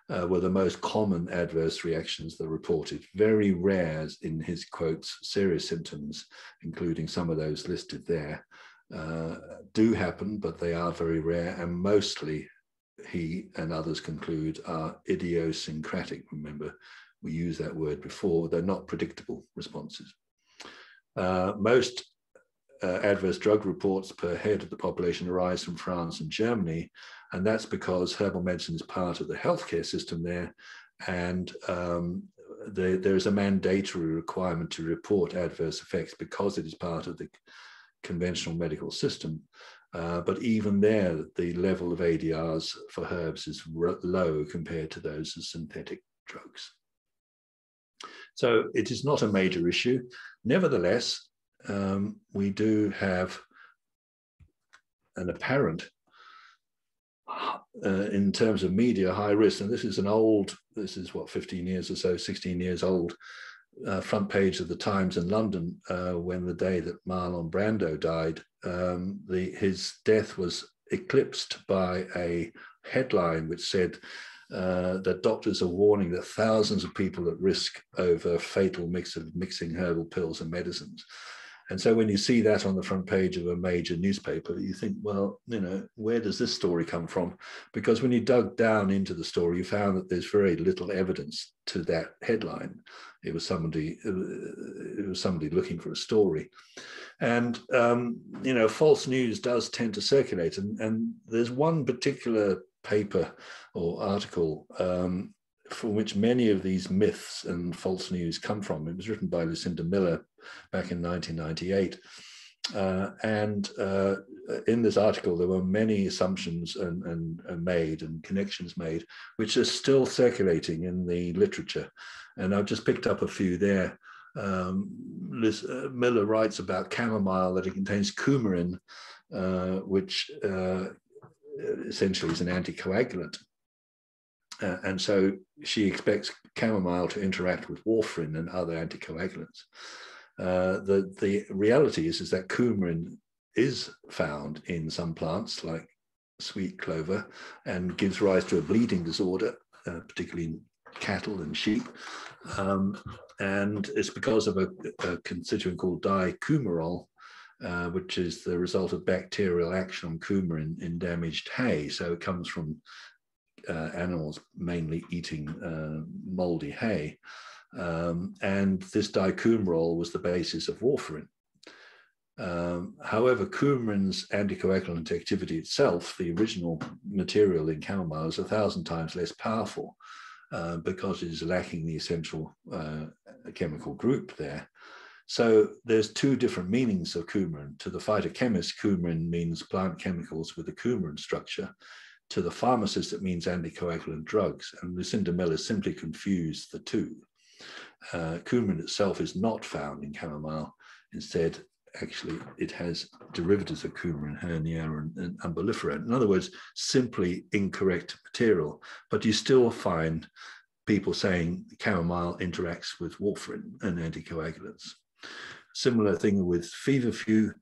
were the most common adverse reactions that are reported. Very rare, in his quotes, serious symptoms, including some of those listed there, do happen, but they are very rare, and mostly, he and others conclude, are idiosyncratic. Remember, we used that word before. They're not predictable responses. Most adverse drug reports per head of the population arise from France and Germany. And that's because herbal medicine is part of the healthcare system there. And there's a mandatory requirement to report adverse effects because it is part of the conventional medical system. But even there, the level of ADRs for herbs is low compared to those of synthetic drugs. So it is not a major issue. Nevertheless, we do have an apparent, in terms of media, high risk. And this is this is what, 15 years or so, 16 years old, front page of the Times in London, when the day that Marlon Brando died, his death was eclipsed by a headline which said that doctors are warning that thousands of people at risk over fatal mix of mixing herbal pills and medicines. And so when you see that on the front page of a major newspaper, you think, well, where does this story come from? Because when you dug down into the story, you found that there's very little evidence to that headline. It was somebody looking for a story. And, false news does tend to circulate. And there's one particular paper or article from which many of these myths and false news come from. It was written by Lucinda Miller back in 1998. In this article, there were many assumptions and made and connections made, which are still circulating in the literature. And I've just picked up a few there. Miller writes about chamomile, that it contains coumarin, which essentially is an anticoagulant. And so she expects chamomile to interact with warfarin and other anticoagulants. The reality is that coumarin is found in some plants like sweet clover and gives rise to a bleeding disorder, particularly in cattle and sheep. And it's because of a constituent called dicoumarol, which is the result of bacterial action on coumarin in damaged hay. So it comes from animals mainly eating moldy hay. And this dicoumarol was the basis of warfarin. However, coumarin's anticoagulant activity itself, the original material in chamomile, is 1,000 times less powerful because it is lacking the essential chemical group there. So there's two different meanings of coumarin. To the phytochemist, coumarin means plant chemicals with a coumarin structure. To the pharmacist, it means anticoagulant drugs. And Lucinda Miller simply confused the two. Coumarin itself is not found in chamomile. Instead, actually, it has derivatives of coumarin, hernia, and umbelliferant. In other words, simply incorrect material. But you still find people saying chamomile interacts with warfarin and anticoagulants. Similar thing with feverfew.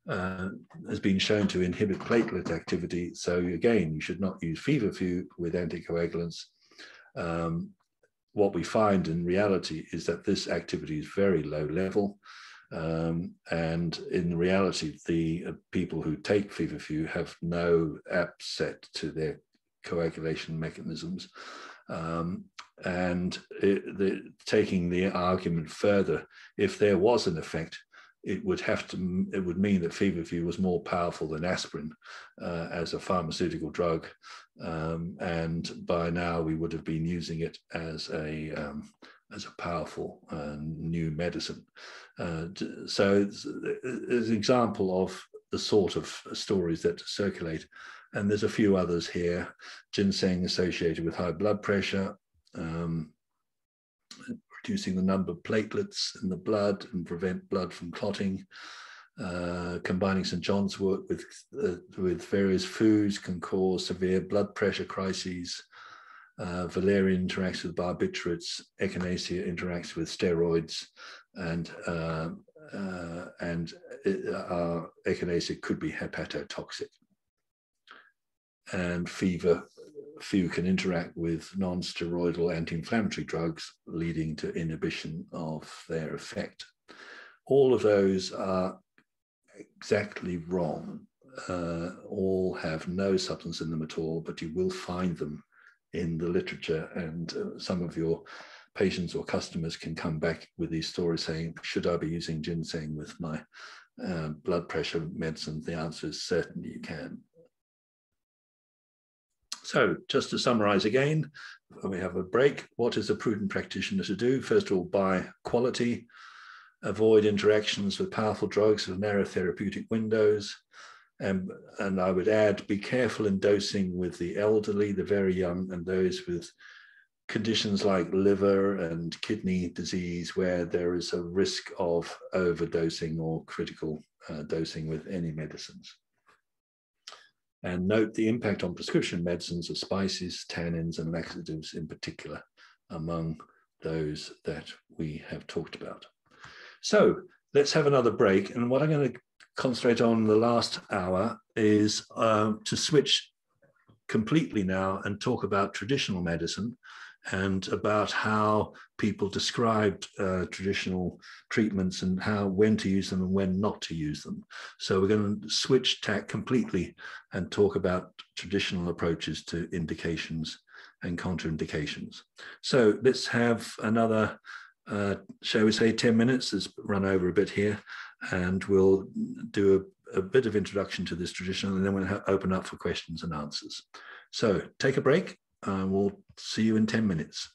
Has been shown to inhibit platelet activity. So again, you should not use feverfew with anticoagulants. What we find in reality is that this activity is very low level. And in reality, the people who take feverfew have no upset to their coagulation mechanisms. Taking the argument further, if there was an effect, it would mean that feverfew was more powerful than aspirin as a pharmaceutical drug, and by now we would have been using it as a powerful new medicine. So it's an example of the sort of stories that circulate, and there's a few others here. Ginseng associated with high blood pressure. Reducing the number of platelets in the blood and prevent blood from clotting. Combining St. John's wort with various foods can cause severe blood pressure crises. Valerian interacts with barbiturates. Echinacea interacts with steroids, and echinacea could be hepatotoxic. And few can interact with non-steroidal anti-inflammatory drugs, leading to inhibition of their effect. All of those are exactly wrong. All have no substance in them at all, but you will find them in the literature, and some of your patients or customers can come back with these stories saying, should I be using ginseng with my blood pressure medicine? The answer is certainly you can. So just to summarize again, when we have a break, what is a prudent practitioner to do? First of all, buy quality, avoid interactions with powerful drugs with narrow therapeutic windows. And I would add, be careful in dosing with the elderly, the very young, and those with conditions like liver and kidney disease, where there is a risk of overdosing or critical dosing with any medicines. And note the impact on prescription medicines of spices, tannins, and laxatives in particular, among those that we have talked about. So let's have another break. And what I'm going to concentrate on the last hour is to switch completely now and talk about traditional medicine and about how people described traditional treatments and when to use them and when not to use them. So we're going to switch tack completely and talk about traditional approaches to indications and contraindications. So let's have another, shall we say, 10 minutes. Let's run over a bit here, and we'll do a bit of introduction to this tradition, and then we'll open up for questions and answers. So take a break. We'll see you in 10 minutes.